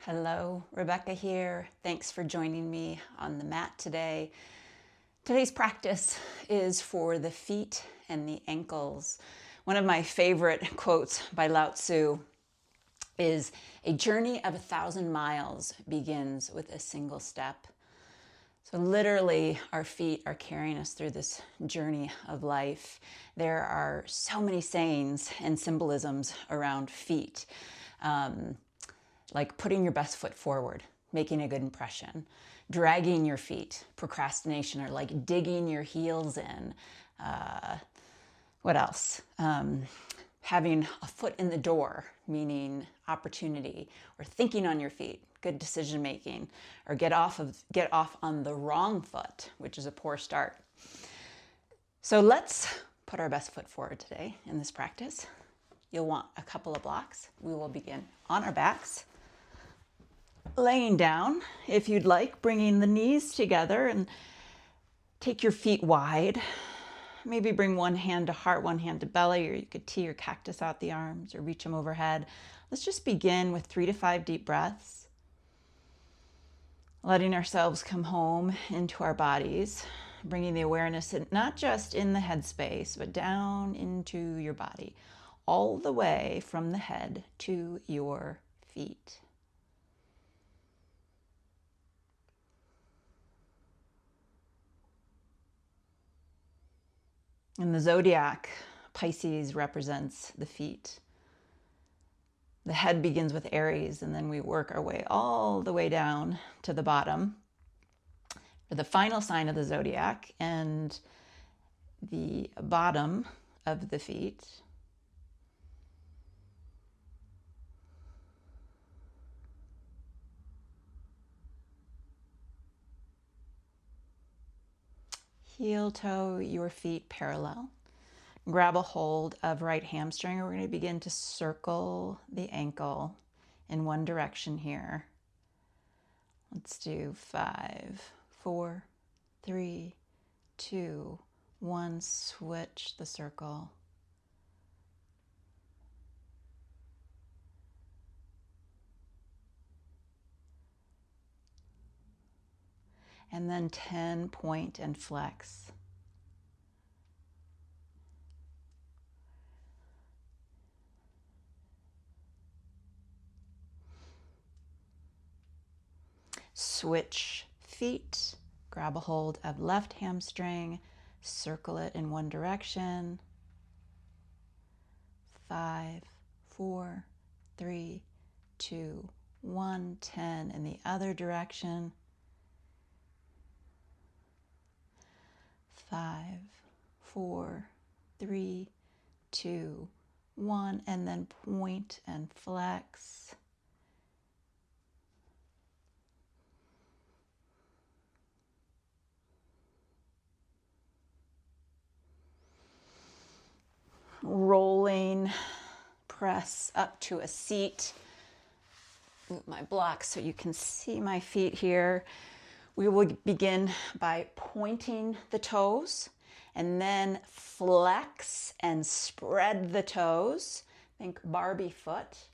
Hello, Rebecca here. Thanks for joining me on the mat today. Today's practice is for the feet and the ankles. One of my favorite quotes by Lao Tzu is, "A journey of 1,000 miles begins with a single step." So literally, our feet are carrying us through this journey of life. There are so many sayings and symbolisms around feet. Like putting your best foot forward, making a good impression, dragging your feet, procrastination, or like digging your heels in. What else? Having a foot in the door, meaning opportunity, or thinking on your feet, good decision making, or get off on the wrong foot, which is a poor start. So let's put our best foot forward today in this practice. You'll want a couple of blocks. We will begin on our backs, laying down, if you'd like, bringing the knees together and take your feet wide. Maybe bring one hand to heart, one hand to belly, or you could tee your cactus out the arms or reach them overhead. Let's just begin with 3 to 5 deep breaths, letting ourselves come home into our bodies, bringing the awareness not just in the headspace, but down into your body, all the way from the head to your feet. In the zodiac, Pisces represents the feet. The head begins with Aries, and then we work our way all the way down to the bottom for the final sign of the zodiac and the bottom of the feet. Heel toe your feet parallel. Grab a hold of right hamstring. We're going to begin to circle the ankle in one direction here. Let's do 5, 4, 3, 2, 1. Switch the circle. And then 10, point and flex. Switch feet, grab a hold of left hamstring, circle it in one direction. 5, 4, 3, 2, 1, 10 in the other direction. 5, 4, 3, 2, 1, and then point and flex. Rolling, press up to a seat. Move my blocks so you can see my feet here. We will begin by pointing the toes and then flex and spread the toes. Think Barbie foot.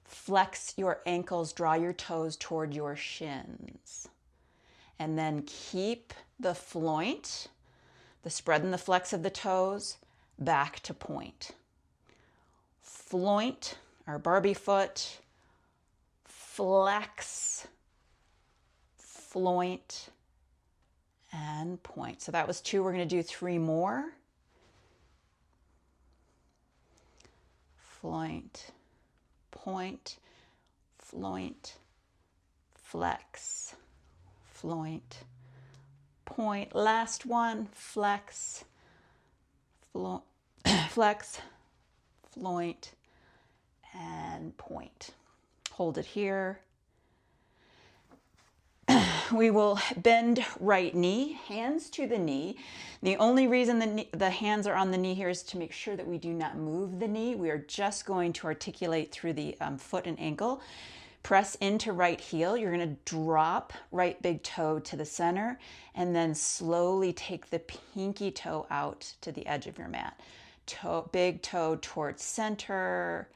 Flex your ankles, draw your toes toward your shins. And then keep the floint, the spread and the flex of the toes, back to point. Floint, our Barbie foot, flex, floint, and point. So that was 2. We're going to do 3 more. Floint, point, floint, flex, floint, point. Last one, flex, flex, floint, and point. Hold it here. We will bend right knee, hands to the knee. The only reason the hands are on the knee here is to make sure that we do not move the knee. We are just going to articulate through the foot and ankle. Press into right heel. You're going to drop right big toe to the center and then slowly take the pinky toe out to the edge of your mat. Big toe towards center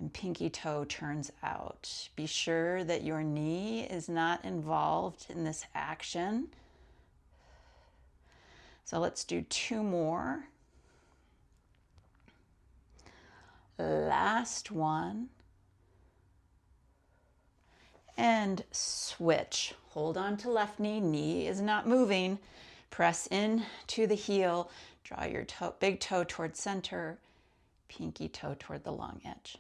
and pinky toe turns out. Be sure that your knee is not involved in this action. So let's do 2 more. Last one. And switch. Hold on to left knee. Knee is not moving. Press in to the heel. Draw your big toe toward center. Pinky toe toward the long edge.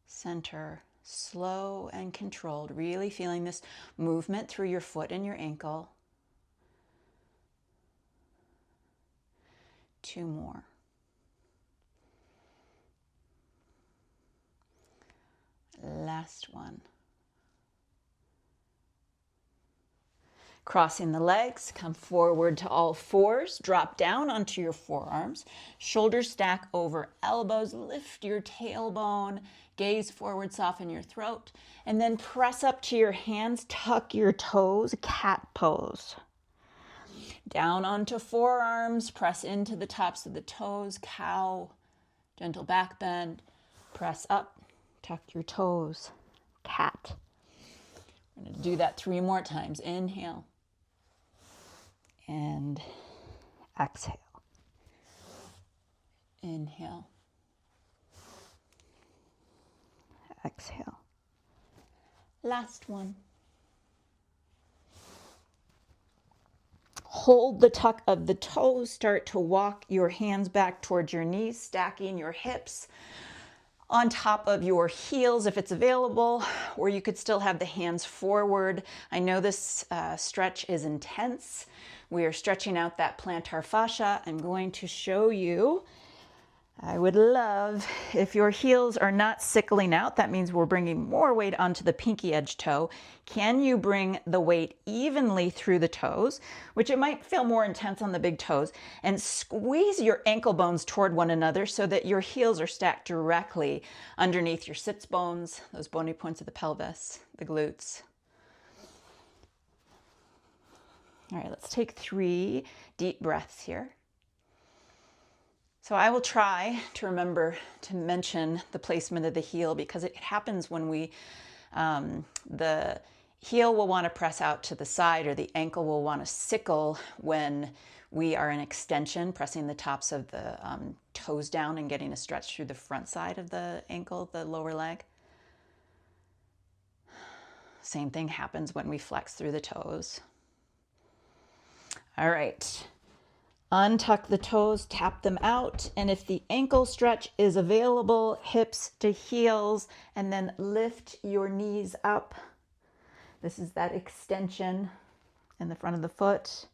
Center, slow and controlled, really feeling this movement through your foot and your ankle. 2 more. Last one. Crossing the legs, come forward to all fours, drop down onto your forearms, shoulders stack over elbows, lift your tailbone, gaze forward, soften your throat, and then press up to your hands, tuck your toes, cat pose. Down onto forearms, press into the tops of the toes, cow, gentle back bend, press up, tuck your toes, cat. We're going to do that 3 more times. Inhale. And exhale. Inhale. Exhale. Last one. Hold the tuck of the toes. Start to walk your hands back towards your knees, stacking your hips on top of your heels if it's available, or you could still have the hands forward. I know this stretch is intense. We are stretching out that plantar fascia. I'm going to show you. I would love if your heels are not sickling out. That means we're bringing more weight onto the pinky edge toe. Can you bring the weight evenly through the toes, which it might feel more intense on the big toes, and squeeze your ankle bones toward one another so that your heels are stacked directly underneath your sits bones, those bony points of the pelvis, the glutes. All right, let's take 3 deep breaths here. So I will try to remember to mention the placement of the heel because it happens when the heel will want to press out to the side or the ankle will want to sickle when we are in extension, pressing the tops of the toes down and getting a stretch through the front side of the ankle, the lower leg. Same thing happens when we flex through the toes. All right. Untuck the toes, tap them out, and if the ankle stretch is available, hips to heels, and then lift your knees up. This is that extension in the front of the foot,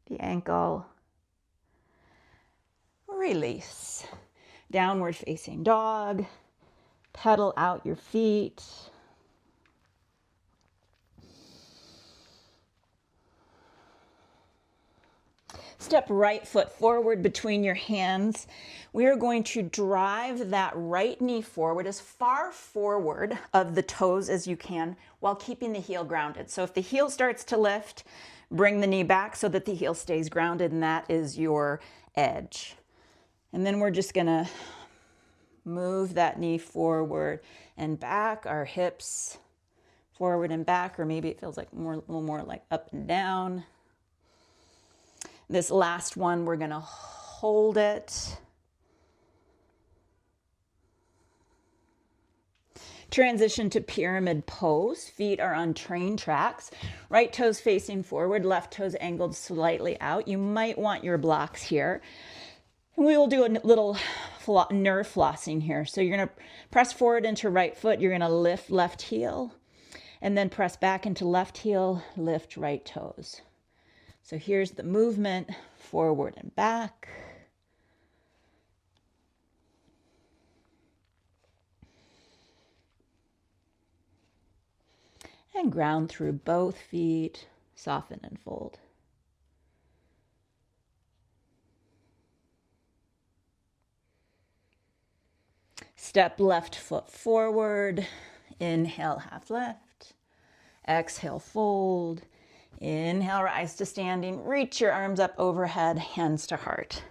the ankle. Release. Downward facing dog. Pedal out your feet. Step right foot forward between your hands. We are going to drive that right knee forward as far forward of the toes as you can while keeping the heel grounded. So if the heel starts to lift, bring the knee back so that the heel stays grounded, and that is your edge. And then we're just going to move that knee forward and back, our hips forward and back, or maybe it feels like a little more like up and down. This last one, we're going to hold it. Transition to pyramid pose. Feet are on train tracks. Right toes facing forward, left toes angled slightly out. You might want your blocks here. And we will do a little nerve flossing here. So you're going to press forward into right foot. You're going to lift left heel. And then press back into left heel, lift right toes. So here's the movement, forward and back. And ground through both feet, soften and fold. Step left foot forward, inhale, half left, exhale, fold. Inhale, rise to standing. Reach your arms up overhead, hands to heart.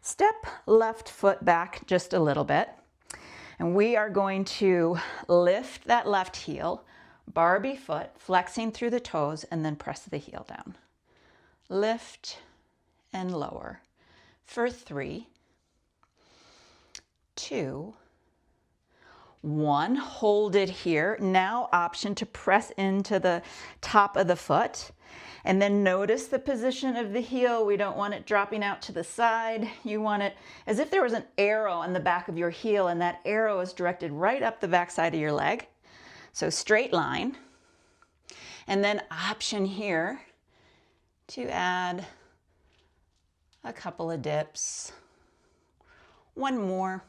Step left foot back just a little bit. And we are going to lift that left heel, Barbie foot, flexing through the toes, and then press the heel down. Lift and lower for 3, 2, 1. Hold it here. Now option to press into the top of the foot. And then notice the position of the heel. We don't want it dropping out to the side. You want it as if there was an arrow on the back of your heel, and that arrow is directed right up the back side of your leg. So straight line. And then option here to add a couple of dips. One more.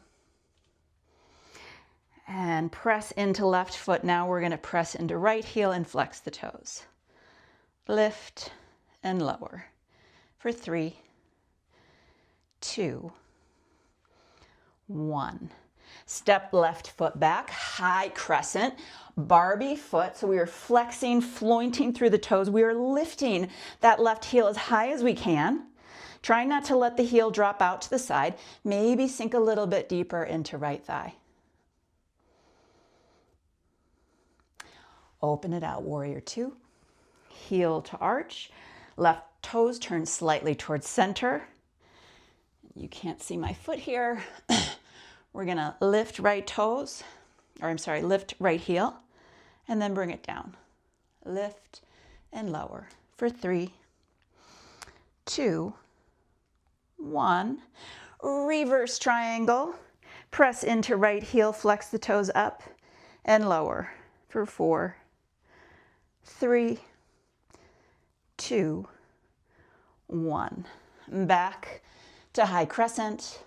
And press into left foot. Now we're going to press into right heel and flex the toes. Lift and lower for 3, 2, 1. Step left foot back, high crescent, Barbie foot. So we are flexing, flointing through the toes. We are lifting that left heel as high as we can. Trying not to let the heel drop out to the side. Maybe sink a little bit deeper into right thigh. Open it out, warrior 2. Heel to arch. Left toes turn slightly towards center. You can't see my foot here. We're going to lift right toes, lift right heel, and then bring it down. Lift and lower for 3, 2, 1. Reverse triangle. Press into right heel, flex the toes up and lower for 4, 3, 2, 1. Back to high crescent.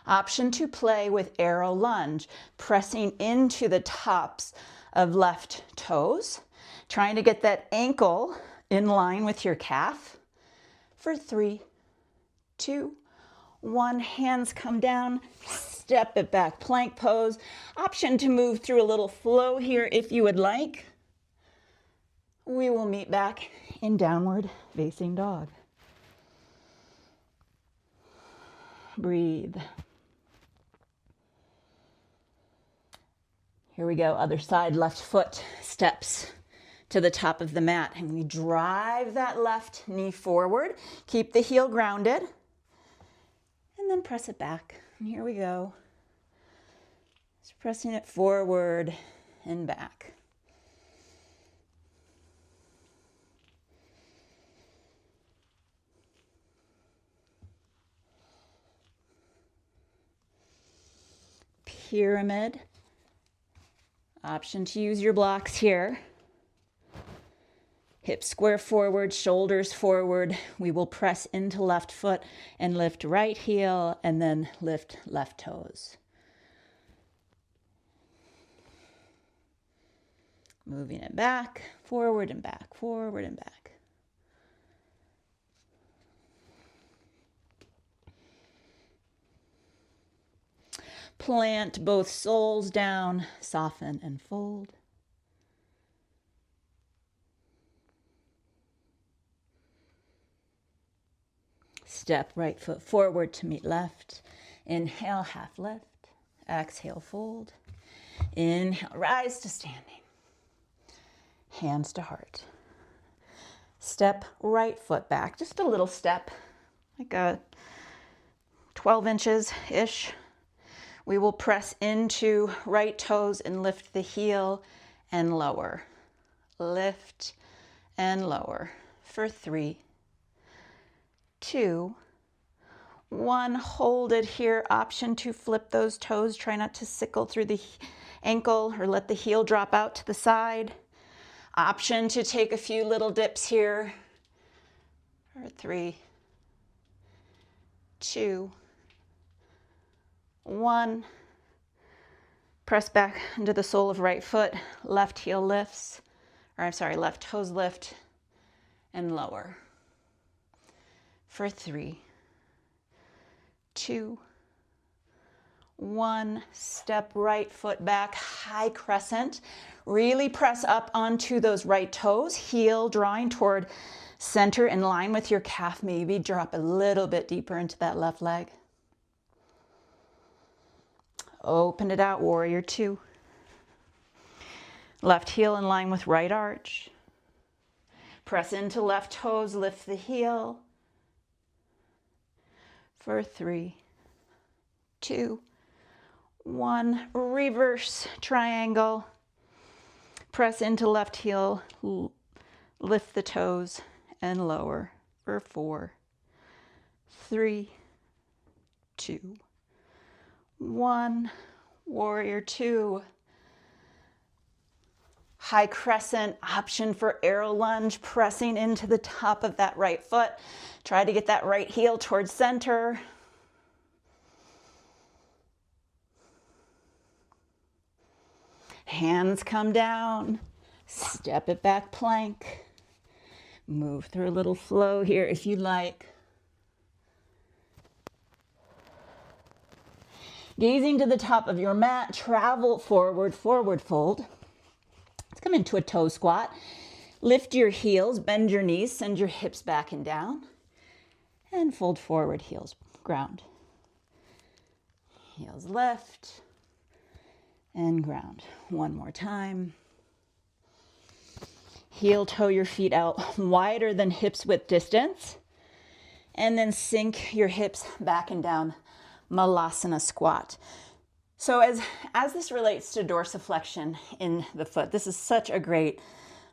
Option to play with arrow lunge, pressing into the tops of left toes, trying to get that ankle in line with your calf for 3, 2, 1. Hands come down, step it back, plank pose. Option to move through a little flow here if you would like. We will meet back in downward facing dog. Breathe. Here we go, other side, left foot steps to the top of the mat, and we drive that left knee forward. Keep the heel grounded, and then press it back. And here we go. Just pressing it forward and back. Pyramid. Option to use your blocks here. Hips square forward, shoulders forward. We will press into left foot and lift right heel and then lift left toes. Moving it back, forward and back, forward and back. Plant both soles down, soften and fold. Step right foot forward to meet left. Inhale, half lift. Exhale, fold. Inhale, rise to standing. Hands to heart. Step right foot back, just a little step, like a 12 inches-ish. We will press into right toes and lift the heel and lower. Lift and lower for 3, 2, 1. Hold it here. Option to flip those toes. Try not to sickle through the ankle or let the heel drop out to the side. Option to take a few little dips here for 3, 2, 1. Press back into the sole of right foot. Left heel lifts, left toes lift and lower for 3, 2, 1. Step right foot back, high crescent. Really press up onto those right toes. Heel drawing toward center in line with your calf. Maybe drop a little bit deeper into that left leg. Open it out, warrior two. Left heel in line with right arch. Press into left toes, lift the heel. For 3, 2, 1. Reverse triangle. Press into left heel, lift the toes and lower for 4, 3, 2, 1. Warrior two. High crescent, option for arrow lunge, pressing into the top of that right foot. Try to get that right heel towards center. Hands come down, step it back, plank. Move through a little flow here if you like. Gazing to the top of your mat, travel forward, forward fold. Let's come into a toe squat. Lift your heels, bend your knees, send your hips back and down. And fold forward, heels ground. Heels lift and ground. One more time. Heel toe your feet out wider than hips width distance. And then sink your hips back and down. Malasana squat. So as this relates to dorsiflexion in the foot, this is such a great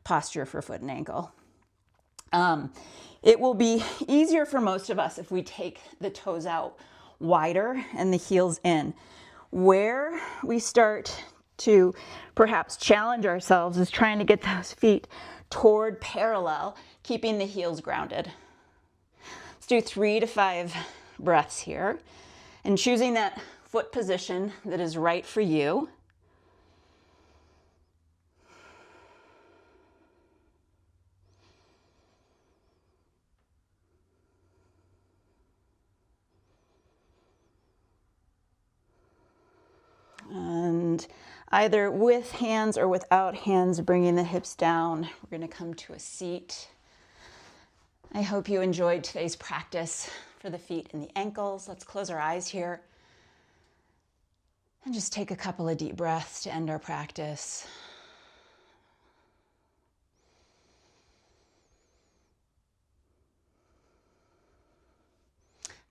posture for foot and ankle. It will be easier for most of us if we take the toes out wider and the heels in. Where we start to perhaps challenge ourselves is trying to get those feet toward parallel, keeping the heels grounded. Let's do 3 to 5 breaths here. And choosing that foot position that is right for you. And either with hands or without hands, bringing the hips down. We're going to come to a seat. I hope you enjoyed today's practice for the feet and the ankles. Let's close our eyes here and just take a couple of deep breaths to end our practice.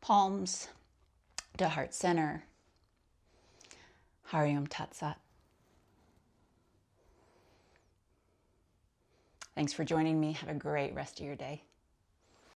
Palms to heart center. Hari Om Tat Sat. Thanks for joining me. Have a great rest of your day.